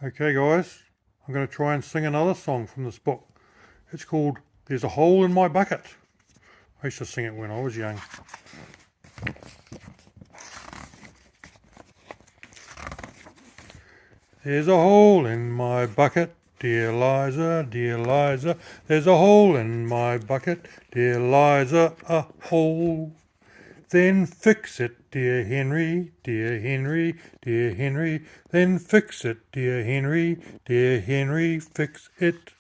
Okay guys, I'm going to try and sing another song from this book. It's called There's a Hole in My Bucket. I used to sing it when I was young. There's a hole in my bucket, dear Liza, dear Liza. There's a hole in my bucket, dear Liza, a hole. Then fix it, dear Henry, dear Henry, dear Henry. Then fix it, dear Henry, fix it.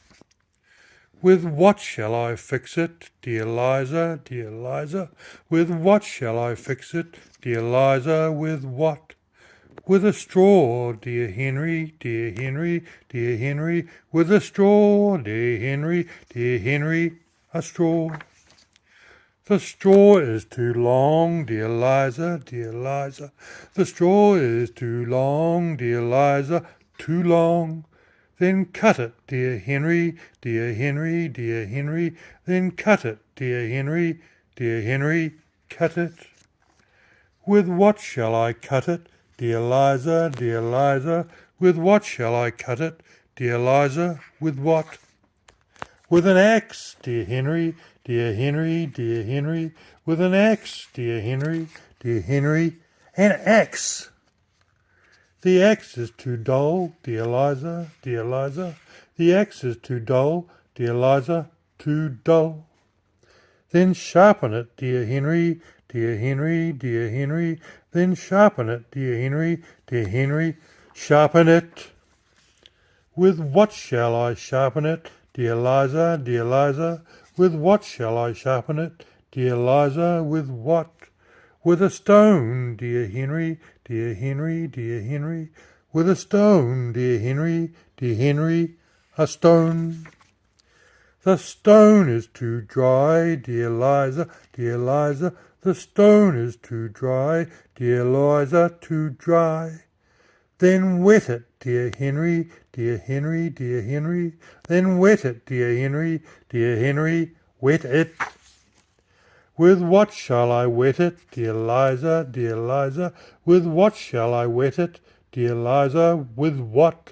With what shall I fix it, dear Liza, dear Liza? With what shall I fix it, dear Liza, with what? With a straw, dear Henry, dear Henry, dear Henry. With a straw, dear Henry, a straw. The straw is too long, dear Liza, dear Liza. The straw is too long, dear Liza, too long. Then cut it, dear Henry, dear Henry, dear Henry. Then cut it, dear Henry, cut it. With what shall I cut it, dear Liza, dear Liza? With what shall I cut it, dear Liza, with what? With an axe, dear Henry, dear Henry, dear Henry. With an axe, dear Henry, an axe. The axe is too dull, dear Liza, dear Liza. The axe is too dull, dear Liza, too dull. Then sharpen it, dear Henry, dear Henry, dear Henry. Then sharpen it, dear Henry, sharpen it. With what shall I sharpen it, dear Liza, dear Liza? With what shall I sharpen it, dear Liza, with what? With a stone, dear Henry, dear Henry, dear Henry. With a stone, dear Henry, a stone. The stone is too dry, dear Liza, dear Liza. The stone is too dry, dear Liza, too dry. Then wet it, dear Henry, dear Henry, dear Henry. Then wet it, dear Henry, wet it. With what shall I wet it, dear Liza, dear Liza? With what shall I wet it, dear Liza, with what?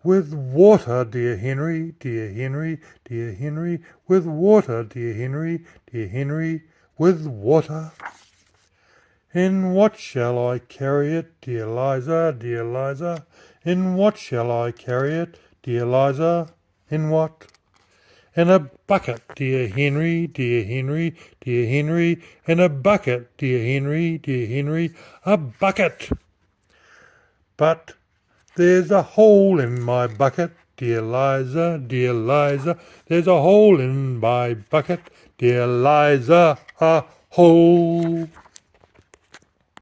With water, dear Henry, dear Henry, dear Henry. With water, dear Henry, with water. In what shall I carry it, dear Liza, dear Liza? In what shall I carry it, dear Liza? In what? In a bucket, dear Henry, dear Henry, dear Henry. In a bucket, dear Henry, a bucket. But there's a hole in my bucket, dear Liza, dear Liza. There's a hole in my bucket, dear Liza, a hole.